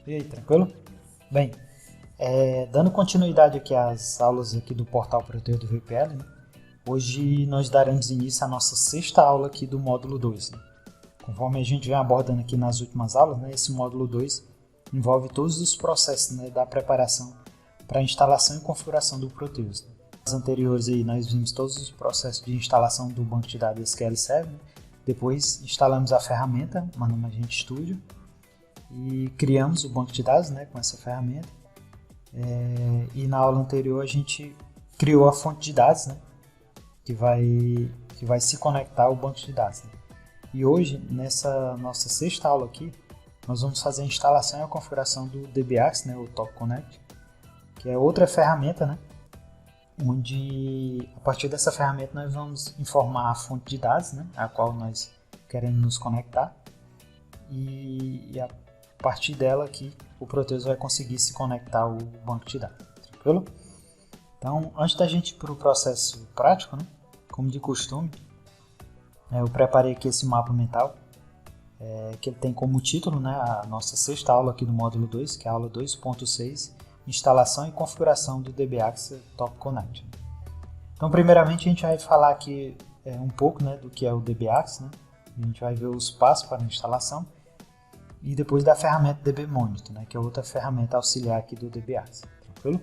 E aí, tranquilo? Bem, dando continuidade aqui às aulas aqui do portal Proteus do VPL, né? Hoje nós daremos início à nossa sexta aula aqui do módulo 2. Né? Conforme a gente vem abordando aqui nas últimas aulas, né, esse módulo 2 envolve todos os processos, né, da preparação para a instalação e configuração do Proteus. Né? Nas anteriores aí nós vimos todos os processos de instalação do banco de dados SQL Server, né? Depois instalamos a ferramenta Management Studio e criamos o banco de dados, né, com essa ferramenta. E na aula anterior a gente criou a fonte de dados, né, que vai se conectar ao banco de dados. Né. E hoje, nessa nossa sexta aula aqui, nós vamos fazer a instalação e a configuração do DBAX, né, o Top Connect, que é outra ferramenta, né, onde a partir dessa ferramenta nós vamos informar a fonte de dados, né, a qual nós queremos nos conectar, e a partir dela aqui o Proteus vai conseguir se conectar ao banco de dados, tranquilo? Então, antes da gente ir para o processo prático, né, como de costume, eu preparei aqui esse mapa mental, que ele tem como título, né, a nossa sexta aula aqui do módulo 2, que é a aula 2.6, instalação e configuração do DBAX Top Connect. Então, primeiramente a gente vai falar aqui um pouco, né, do que é o DBAX, né? A gente vai ver os passos para a instalação e depois da ferramenta DB Monitor, né, que é outra ferramenta auxiliar aqui do DBAX, tranquilo?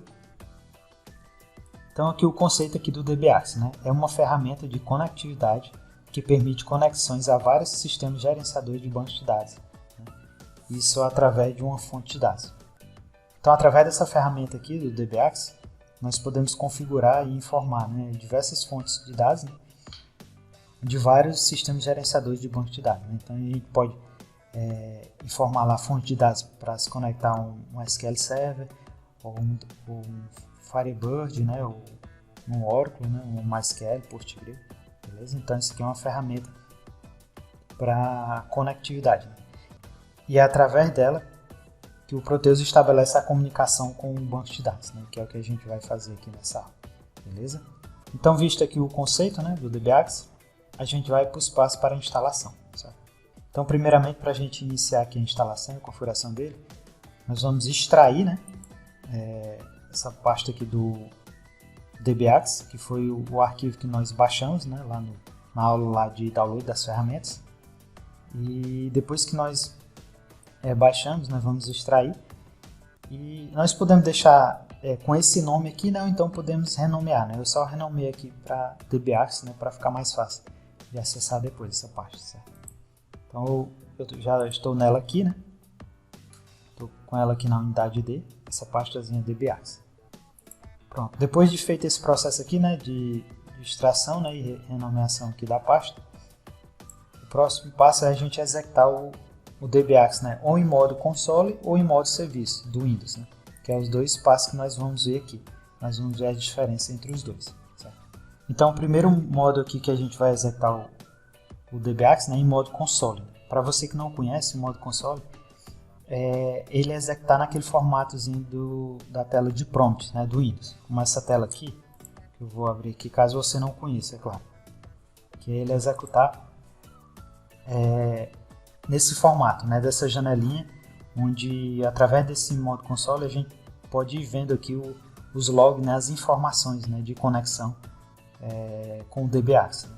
Então aqui o conceito aqui do DBAX, né, é uma ferramenta de conectividade que permite conexões a vários sistemas gerenciadores de bancos de dados, né? Isso através de uma fonte de dados. Então, através dessa ferramenta aqui do DBAX, nós podemos configurar e informar, né, diversas fontes de dados, né, de vários sistemas gerenciadores de banco de dados. Né? Então, a gente pode informar lá a fonte de dados para se conectar a um SQL Server, ou um Firebird, né, ou um Oracle, né, um MySQL, Postgre, beleza? Então, isso aqui é uma ferramenta para conectividade. Né? E é através dela que o Proteus estabelece a comunicação com o banco de dados, né, que é o que a gente vai fazer aqui nessa aula, beleza? Então, visto aqui o conceito, né, do DBAX, a gente vai para os passos para a instalação, certo? Então, primeiramente, para a gente iniciar aqui a instalação e a configuração dele, nós vamos extrair, né, essa pasta aqui do DBAX, que foi o arquivo que nós baixamos, né, lá na aula lá de download das ferramentas. E depois que nós baixamos, nós vamos extrair e nós podemos deixar com esse nome aqui, né, ou então podemos renomear, né? Eu só renomeei aqui para DBAX, né, para ficar mais fácil de acessar depois essa pasta, certo? Então eu já estou nela aqui, né? Estou com ela aqui na unidade D, essa pastazinha DBAX. Pronto. Depois de feito esse processo aqui, né, de extração, né, e renomeação aqui da pasta, o próximo passo é a gente executar o DBAX, né, ou em modo console ou em modo serviço do Windows, né, que é os dois passos que nós vamos ver aqui. Nós vamos ver a diferença entre os dois. Certo? Então, o primeiro modo aqui que a gente vai executar o DBAX, né, em modo console. Para você que não conhece o modo console, ele é executar naquele formatozinho da tela de prompt, né, do Windows. Como essa tela aqui, que eu vou abrir aqui caso você não conheça, é claro. Que ele executar nesse formato, né, dessa janelinha, onde através desse modo console a gente pode ir vendo aqui os logs, né, as informações, né, de conexão com o DBAX.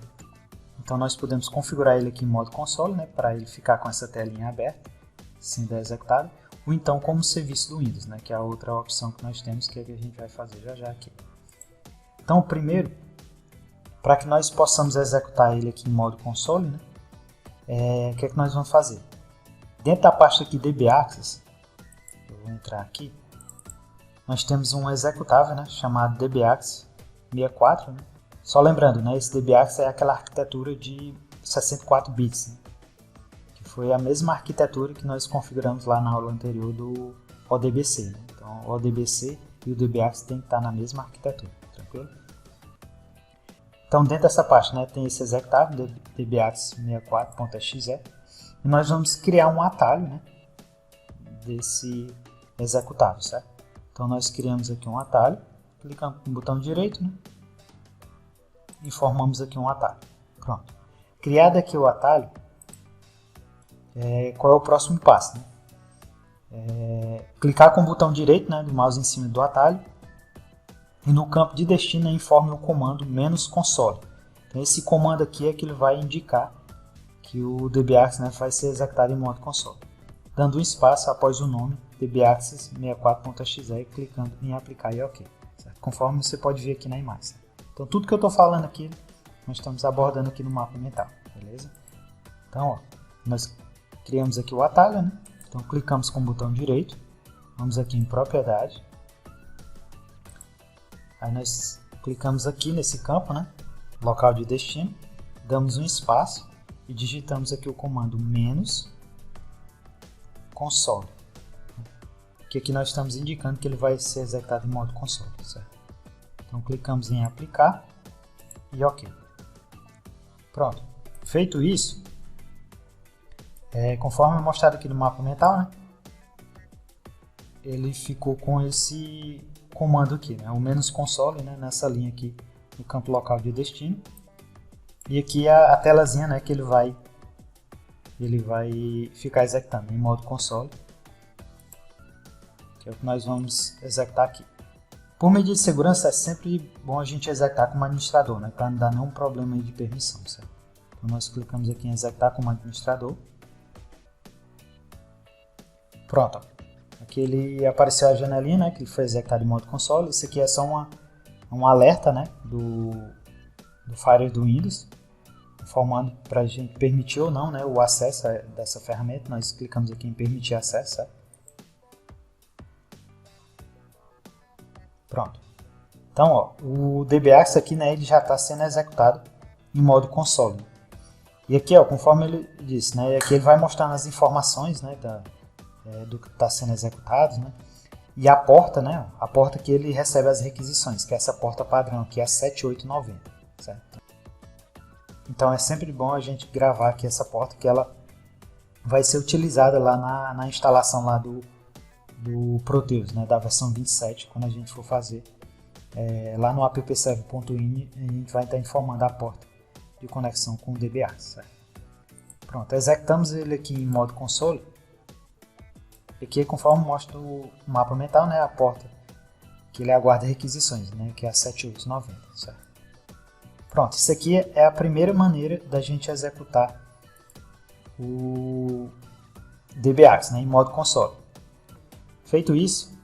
Então nós podemos configurar ele aqui em modo console, né, para ele ficar com essa telinha aberta, sendo executado, ou então como serviço do Windows, né, que é a outra opção que nós temos, que é a que a gente vai fazer já aqui. Então, primeiro, para que nós possamos executar ele aqui em modo console, né, o que é que nós vamos fazer? Dentro da pasta aqui DBAxis, eu vou entrar aqui, nós temos um executável, né, chamado DBAX 64, né? Só lembrando, né, esse DBAX é aquela arquitetura de 64 bits, né, que foi a mesma arquitetura que nós configuramos lá na aula anterior do ODBC. Né? Então, o ODBC e o DBAX tem que estar na mesma arquitetura, tranquilo? Então, dentro dessa pasta, né, tem esse executável, dbax64.exe, e nós vamos criar um atalho, né, desse executável, certo? Então, nós criamos aqui um atalho, clicamos no botão direito, né, e formamos aqui um atalho. Pronto. Criado aqui o atalho, qual é o próximo passo? Né? clicar com o botão direito, né, do mouse em cima do atalho, e no campo de destino informe o comando "-console". Então, esse comando aqui é que ele vai indicar que o DBAccess, né, vai ser executado em modo console. Dando um espaço após o nome DBAccess 64.exe e clicando em aplicar e OK. Certo? Conforme você pode ver aqui na imagem. Certo? Então, tudo que eu estou falando aqui, nós estamos abordando aqui no mapa mental. Beleza? Então, ó, nós criamos aqui o atalho, né? Então, clicamos com o botão direito. Vamos aqui em propriedade. Aí nós clicamos aqui nesse campo, né? Local de destino. Damos um espaço e digitamos aqui o comando "-console". Que aqui nós estamos indicando que ele vai ser executado em modo console. Certo? Então, clicamos em aplicar e OK. Pronto. Feito isso, conforme mostrado aqui no mapa mental, né? Ele ficou com esse comando aqui, né? O "-console", né? Nessa linha aqui no campo local de destino. E aqui a telazinha, né? Que ele vai ficar executando em modo console, que é o que nós vamos executar aqui. Por medida de segurança, é sempre bom a gente executar como administrador, né? Para não dar nenhum problema aí de permissão, certo? Então nós clicamos aqui em executar como administrador. Pronto. Aqui ele apareceu a janelinha, né, que ele foi executado em modo console. Isso aqui é só um alerta, né, do Fire do Windows, informando para a gente permitir ou não, né, o acesso dessa ferramenta. Nós clicamos aqui em permitir acesso. Certo? Pronto. Então, ó, o DBAccess aqui, né, ele já está sendo executado em modo console. E aqui, ó, conforme ele disse, né, aqui ele vai mostrando as informações, né, do que está sendo executado, né, e a porta, né, a porta que ele recebe as requisições, que é essa porta padrão aqui, a 7890, certo? Então é sempre bom a gente gravar aqui essa porta, que ela vai ser utilizada lá na instalação lá do Proteus, né, da versão 27, quando a gente for fazer lá no appserve.ini, a gente vai estar informando a porta de conexão com o DBAccess. Certo? Pronto, executamos ele aqui em modo console. Aqui, conforme mostra o mapa mental, né, a porta que ele aguarda requisições, né, que é a 7890. Certo? Pronto, isso aqui é a primeira maneira da gente executar o DBAccess, né, em modo console. Feito isso,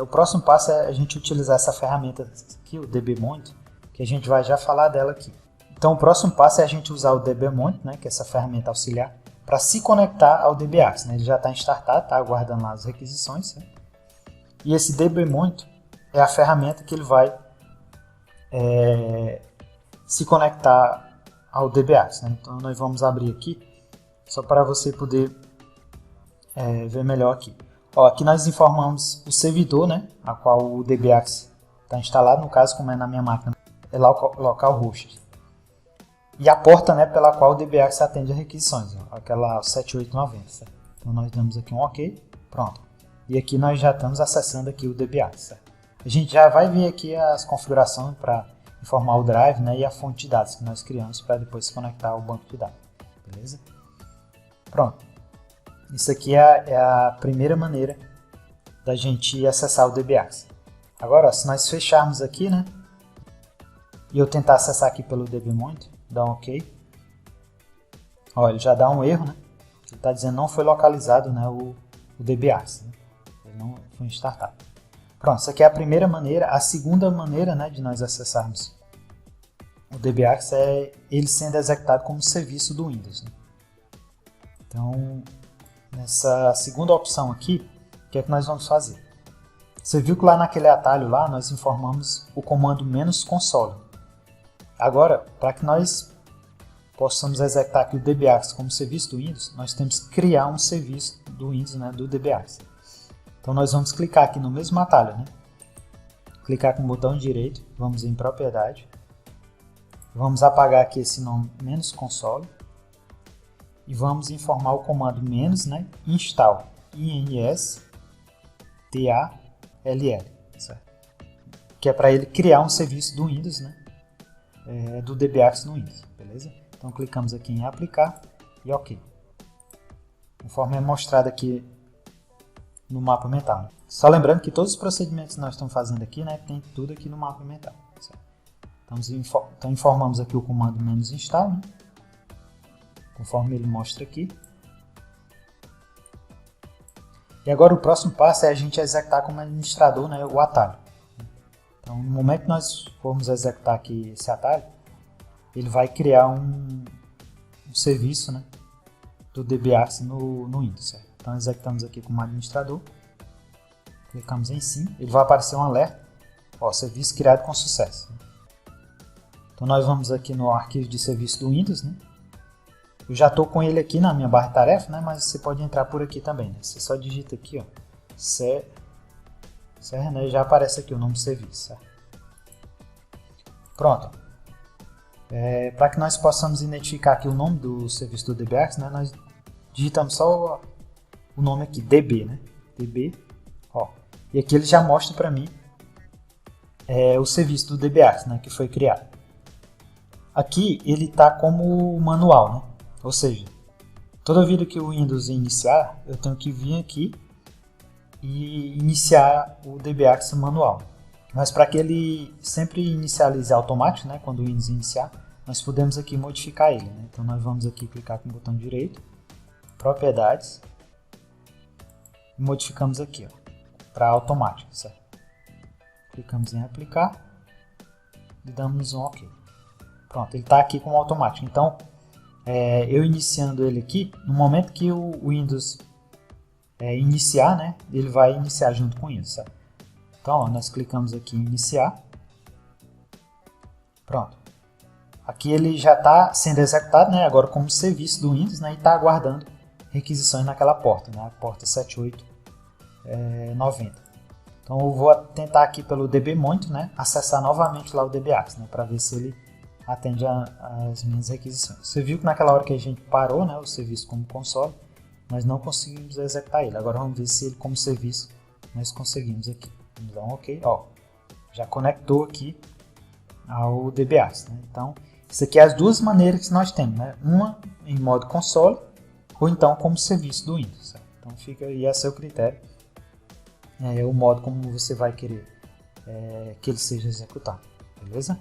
o próximo passo é a gente utilizar essa ferramenta aqui, o dbmonitor, que a gente vai já falar dela aqui. Então, o próximo passo é a gente usar o dbmonitor, né, que é essa ferramenta auxiliar, para se conectar ao DBAccess. Né? Ele já está instartado, está aguardando lá as requisições. Né? E esse dbmonitor é a ferramenta que ele vai se conectar ao DBAccess. Né? Então, nós vamos abrir aqui, só para você poder ver melhor aqui. Ó, aqui nós informamos o servidor, né, a qual o DBAccess está instalado, no caso, como é na minha máquina, é localhost. E a porta, né, pela qual o DBAccess atende as requisições, ó, aquela 7890. Certo? Então nós damos aqui um OK, pronto. E aqui nós já estamos acessando aqui o DBAccess. Certo? A gente já vai ver aqui as configurações para informar o drive, né, e a fonte de dados que nós criamos para depois se conectar ao banco de dados. Beleza? Pronto. Isso aqui é a primeira maneira da gente acessar o DBAccess. Agora, ó, se nós fecharmos aqui, né, e eu tentar acessar aqui pelo dbmonitor, dá um OK. Ó, ele já dá um erro, né? Ele está dizendo não foi localizado, né, o DBAccess. Né? Ele não foi startado. Pronto, isso aqui é a primeira maneira. A segunda maneira, né, de nós acessarmos o DBAccess é ele sendo executado como serviço do Windows. Né? Então, nessa segunda opção aqui, o que é que nós vamos fazer? Você viu que lá naquele atalho lá, nós informamos o comando "-console". Agora, para que nós possamos executar aqui o DBAccess como serviço do Windows, nós temos que criar um serviço do Windows, né, do DBAccess. Então nós vamos clicar aqui no mesmo atalho, né? Clicar com o botão direito, vamos em propriedade, vamos apagar aqui esse nome "-console", e vamos informar o comando né, install install, certo? Que é para ele criar um serviço do Windows, né, do DBAccess no Windows, beleza? Então clicamos aqui em aplicar e OK. Conforme é mostrado aqui no mapa mental. Né? Só lembrando que todos os procedimentos que nós estamos fazendo aqui, né, tem tudo aqui no mapa mental. Certo? Então informamos aqui o comando "-install", né, conforme ele mostra aqui. E agora o próximo passo é a gente executar como administrador, né, o atalho. Então, no momento que nós formos executar aqui esse atalho, ele vai criar um serviço, né, do DBArch no Windows. Certo? Então, executamos aqui como administrador, clicamos em sim, ele vai aparecer um alerta, ó, serviço criado com sucesso. Então, nós vamos aqui no arquivo de serviço do Windows, né? Eu já estou com ele aqui na minha barra de tarefa, né? Mas você pode entrar por aqui também. Né? Você só digita aqui, ó, né? Já aparece aqui o nome do serviço. Certo? Pronto. Para que nós possamos identificar aqui o nome do serviço do DBArch, né? Nós digitamos só o nome aqui, DB, né? DB, ó. E aqui ele já mostra para mim o serviço do DBArch, né? Que foi criado. Aqui ele está como manual, né? Ou seja, toda vida que o Windows iniciar, eu tenho que vir aqui e iniciar o DBArch manual. Mas para que ele sempre inicialize automático, né, quando o Windows iniciar, nós podemos aqui modificar ele. Né? Então nós vamos aqui clicar com o botão direito, propriedades, e modificamos aqui para automático. Certo? Clicamos em aplicar e damos um OK. Pronto, ele está aqui como automático. Então, eu iniciando ele aqui, no momento que o Windows iniciar, né, ele vai iniciar junto com isso. Certo? Então, ó, nós clicamos aqui em iniciar. Pronto. Aqui ele já está sendo executado, né, agora como serviço do Windows, né, e está aguardando requisições naquela porta, né, a porta 7890. Então, eu vou tentar aqui pelo dbmonitor, né, acessar novamente lá o DBArch, né, para ver se ele atende às minhas requisições. Você viu que naquela hora que a gente parou, né, o serviço como console, nós não conseguimos executar ele. Agora vamos ver se ele como serviço nós conseguimos aqui. Vamos dar um OK. Ó, já conectou aqui ao DBArch. Né? Então, isso aqui é as duas maneiras que nós temos. Né? Uma em modo console ou então como serviço do Windows. Certo? Então fica aí a seu critério o modo como você vai querer que ele seja executado. Beleza?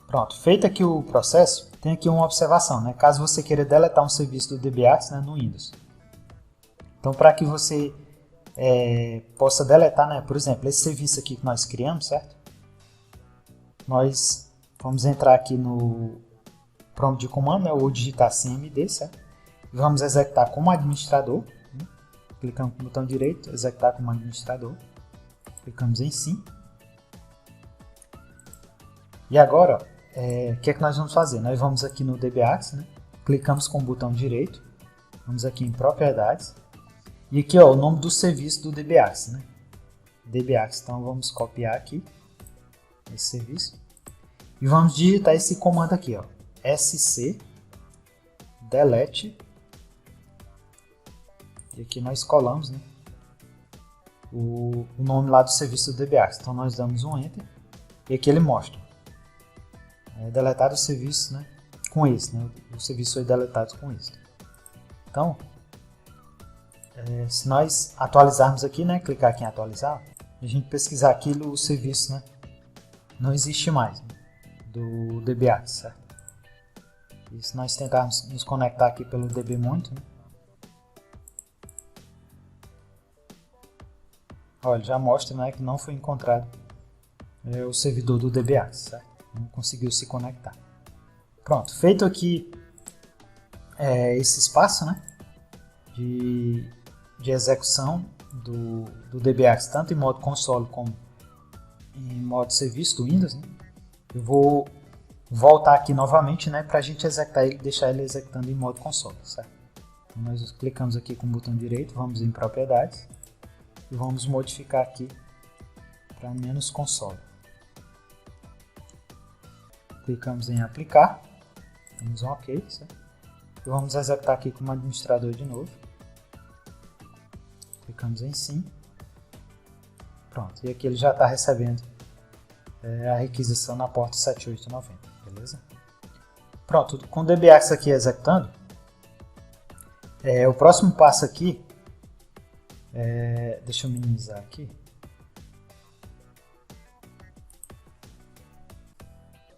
Pronto, feito aqui o processo, tem aqui uma observação, né? Caso você queira deletar um serviço do DBArch, né, no Windows. Então, para que você possa deletar, né, por exemplo, esse serviço aqui que nós criamos, certo? Nós vamos entrar aqui no prompt de comando, né, ou digitar cmd, certo? E vamos executar como administrador. Né? Clicamos no botão direito, executar como administrador. Clicamos em sim. E agora, o que é que nós vamos fazer? Nós vamos aqui no DBArch, né? Clicamos com o botão direito, vamos aqui em propriedades, e aqui ó, o nome do serviço do DBArch, né? DBArch, então vamos copiar aqui esse serviço, e vamos digitar esse comando aqui, ó, sc delete, e aqui nós colamos, né, o nome lá do serviço do DBArch, então nós damos um enter, e aqui ele mostra. Deletar o serviço, né, com esse, né, o serviço foi deletado com esse. Então, se nós atualizarmos aqui, né, clicar aqui em atualizar, a gente pesquisar aquilo, o serviço, né, não existe mais, né, do DBArch, certo? E se nós tentarmos nos conectar aqui pelo dbmonitor, né, olha, já mostra, né, que não foi encontrado o servidor do DBArch, certo? Não conseguiu se conectar. Pronto, feito aqui esse espaço, né, de execução do DBArch, tanto em modo console como em modo serviço do Windows, né, eu vou voltar aqui novamente, né, para a gente executar ele, deixar ele executando em modo console, certo? Então nós clicamos aqui com o botão direito, vamos em propriedades e vamos modificar aqui para menos console. Clicamos em aplicar, damos um OK, certo? E vamos executar aqui como administrador de novo. Clicamos em sim. Pronto, e aqui ele já está recebendo a requisição na porta 7890, beleza? Pronto, com o DBArch aqui executando, O próximo passo aqui, deixa eu minimizar aqui.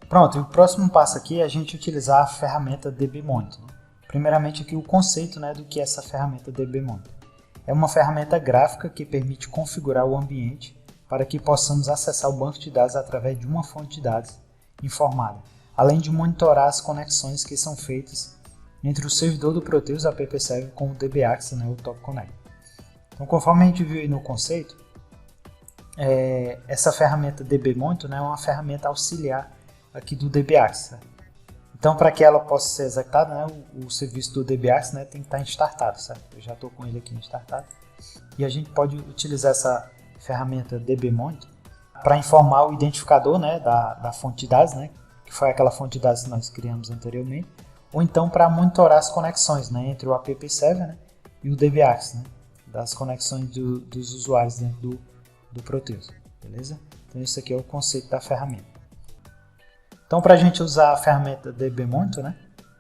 Pronto, e o próximo passo aqui é a gente utilizar a ferramenta dbMonitor. Primeiramente aqui o conceito, né, do que é essa ferramenta dbMonitor. É uma ferramenta gráfica que permite configurar o ambiente para que possamos acessar o banco de dados através de uma fonte de dados informada, além de monitorar as conexões que são feitas entre o servidor do Proteus App Server com o dbaccess, né, o Top Connect. Então, conforme a gente viu aí no conceito, essa ferramenta dbMonitor, né, é uma ferramenta auxiliar aqui do dbaccess. Então, para que ela possa ser executada, né, o serviço do dbaccess, né, tem que estar startado, certo? Eu já estou com ele aqui startado. E a gente pode utilizar essa ferramenta dbMonitor para informar o identificador, né, da fonte de dados, né, que foi aquela fonte de dados que nós criamos anteriormente, ou então para monitorar as conexões, né, entre o App Server, né, e o dbaccess, né, das conexões dos usuários dentro do Proteus, beleza? Então, isso aqui é o conceito da ferramenta. Então, para a gente usar a ferramenta dbMonitor, né,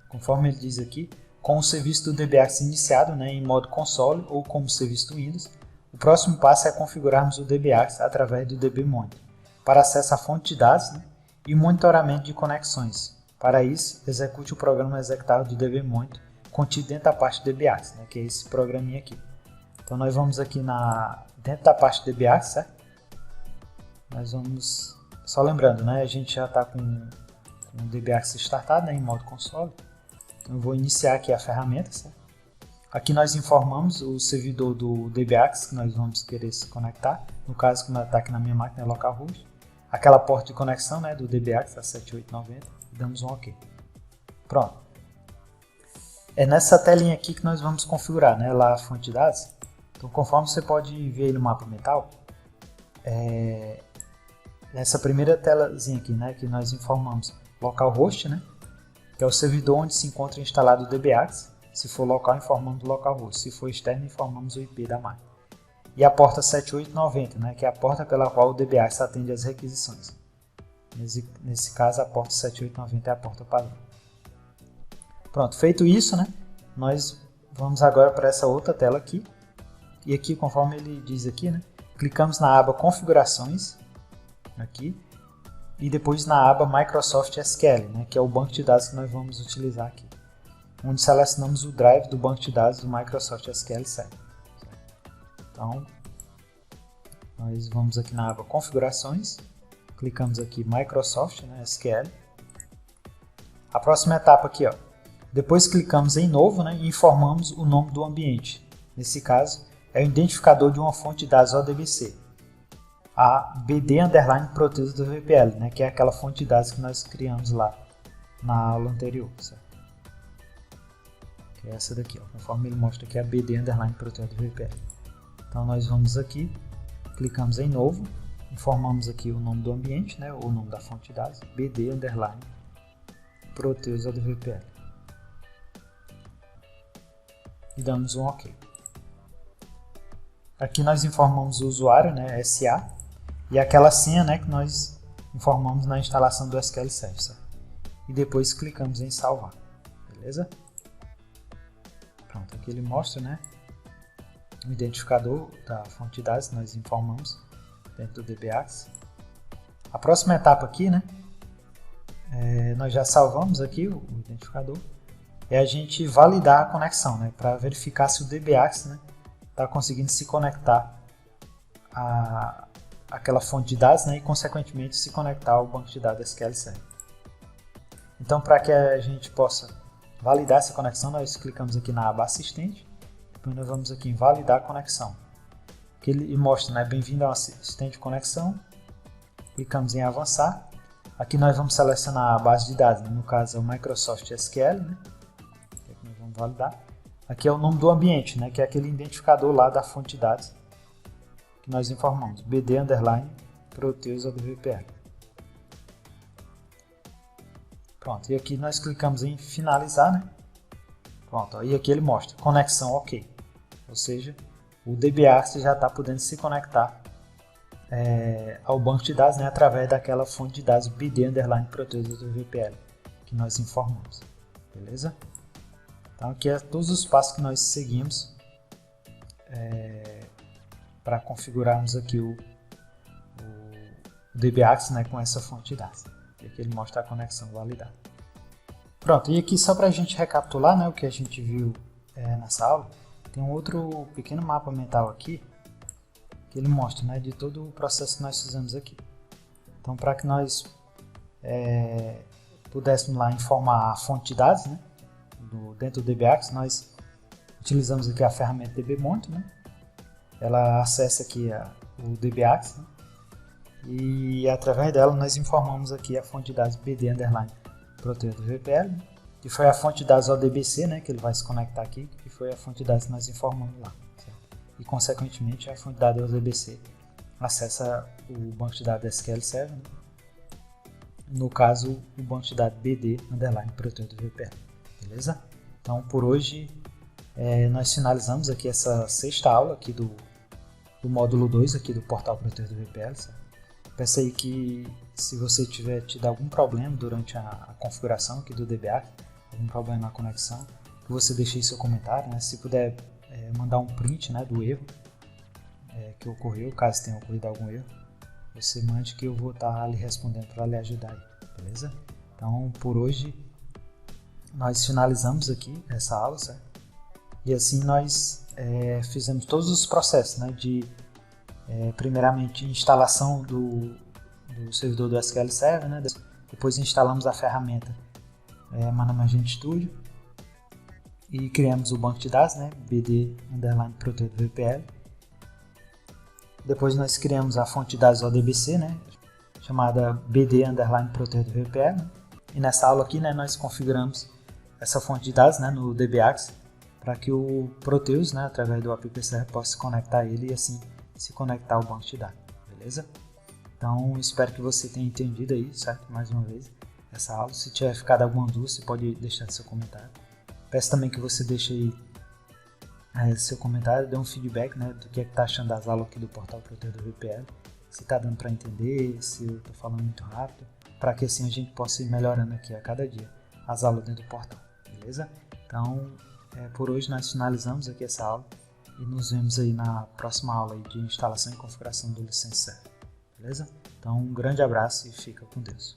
conforme ele diz aqui, com o serviço do dbaccess iniciado, né, em modo console ou como serviço do Windows, o próximo passo é configurarmos o dbaccess através do dbMonitor para acesso à fonte de dados, né, e monitoramento de conexões. Para isso, execute o programa executável do dbMonitor contido dentro da parte dbaccess, né, que é esse programinha aqui. Então, nós vamos aqui dentro da parte dbaccess, certo? Nós vamos... Só lembrando, né, a gente já está com o dbaccess startado, né, em modo console. Então eu vou iniciar aqui a ferramenta, certo? Aqui nós informamos o servidor do dbaccess que nós vamos querer se conectar. No caso, como está aqui na minha máquina, é localhost. Aquela porta de conexão, né, do dbaccess, a 7890, e damos um OK. Pronto. É nessa telinha aqui que nós vamos configurar, né, lá a fonte de dados. Então, conforme você pode ver aí no mapa mental, nessa primeira telazinha aqui, né, que nós informamos localhost, né, que é o servidor onde se encontra instalado o dbaccess. Se for local, informamos o localhost. Se for externo, informamos o IP da máquina. E a porta 7890, né, que é a porta pela qual o dbaccess atende às requisições. Nesse caso, a porta 7890 é a porta padrão. Pronto, feito isso, né, nós vamos agora para essa outra tela aqui. E aqui, conforme ele diz aqui, né, clicamos na aba Configurações, aqui, e depois na aba Microsoft SQL, né, que é o banco de dados que nós vamos utilizar aqui, onde selecionamos o drive do banco de dados do Microsoft SQL Server. Então, nós vamos aqui na aba Configurações, clicamos aqui Microsoft, né, SQL. A próxima etapa aqui, ó, depois clicamos em Novo, né, e informamos o nome do ambiente. Nesse caso, é o identificador de uma fonte de dados ODBC. A BD_Proteus do VPL, né, que é aquela fonte de dados que nós criamos lá na aula anterior, certo? Que é essa daqui, ó, conforme ele mostra aqui, a BD_Proteus do VPL. Então nós vamos aqui, clicamos em Novo, informamos aqui o nome do ambiente, né, o nome da fonte de dados, BD_Proteus do VPL. E damos um OK. Aqui nós informamos o usuário, né, SA, e aquela senha, né, que nós informamos na instalação do SQL Server, certo? E depois clicamos em salvar, beleza? Pronto, aqui ele mostra, né, o identificador da fonte de dados que nós informamos dentro do dbaccess. A próxima etapa aqui, né, nós já salvamos aqui o identificador, é a gente validar a conexão, né, para verificar se o dbaccess, né, está conseguindo se conectar àquela fonte de dados, né, e consequentemente se conectar ao banco de dados SQL Server. Então, para que a gente possa validar essa conexão, nós clicamos aqui na aba Assistente, depois nós vamos aqui em Validar a conexão, que ele mostra, né, bem-vindo ao assistente de conexão, clicamos em Avançar, aqui nós vamos selecionar a base de dados, né, no caso é o Microsoft SQL, né, que é que nós vamos validar. Aqui é o nome do ambiente, né, que é aquele identificador lá da fonte de dados que nós informamos, BD_Proteus do VPL. Pronto, e aqui nós clicamos em finalizar, né? Pronto, e aqui ele mostra conexão OK, ou seja, o dbaccess já está podendo se conectar ao banco de dados, né, através daquela fonte de dados BD_Proteus do VPL que nós informamos, beleza? Então aqui é todos os passos que nós seguimos para configurarmos aqui o DBAccess, né, com essa fonte de dados. E aqui ele mostra a conexão validada. Pronto, e aqui só para a gente recapitular, né, o que a gente viu nessa aula, tem um outro pequeno mapa mental aqui, que ele mostra, né, de todo o processo que nós fizemos aqui. Então, para que nós pudéssemos lá informar a fonte de dados, né, dentro do DBAccess, nós utilizamos aqui a ferramenta DBMonitor, né, ela acessa aqui o DBAccess, né, e através dela nós informamos aqui a fonte de dados BD underline Proteus do VPL, né, que foi a fonte de dados ODBC, né, que ele vai se conectar aqui, que foi a fonte de dados que nós informamos lá. Certo? E consequentemente a fonte de dados ODBC acessa o banco de dados SQL Server, né, no caso o banco de dados BD underline Proteus do VPL. Beleza? Então por hoje nós finalizamos aqui essa 6ª aula aqui do módulo 2 aqui do portal Proteus do VPL. Certo? Peço aí que, se você tiver tido algum problema durante a configuração aqui do DBAccess, algum problema na conexão, que você deixe aí seu comentário, né? Se puder mandar um print, né, do erro que ocorreu, caso tenha ocorrido algum erro, você mande que eu vou estar lhe respondendo para lhe ajudar aí, beleza? Então, por hoje, nós finalizamos aqui essa aula, certo? E assim nós fizemos todos os processos, né, de primeiramente instalação do servidor do SQL Server, né? Depois instalamos a ferramenta Management Studio e criamos o banco de dados, né? BD underline Proteus do VPL. Depois nós criamos a fonte de dados ODBC, né? Chamada BD underline Proteus do VPL. Né? E nessa aula aqui, né, nós configuramos essa fonte de dados, né, no DBAccess para que o Proteus, né, através do app server, possa se conectar a ele e assim se conectar ao banco de dados, beleza? Então, espero que você tenha entendido aí, certo? Mais uma vez, essa aula. Se tiver ficado alguma dúvida, você pode deixar seu comentário. Peço também que você deixe aí seu comentário, dê um feedback, né, do que está achando das aulas aqui do portal Proteus do VPL. Se está dando para entender, se eu estou falando muito rápido, para que assim a gente possa ir melhorando aqui a cada dia as aulas dentro do portal, beleza? Então, por hoje nós finalizamos aqui essa aula. E nos vemos aí na próxima aula aí de instalação e configuração do License Server, beleza? Então um grande abraço e fica com Deus.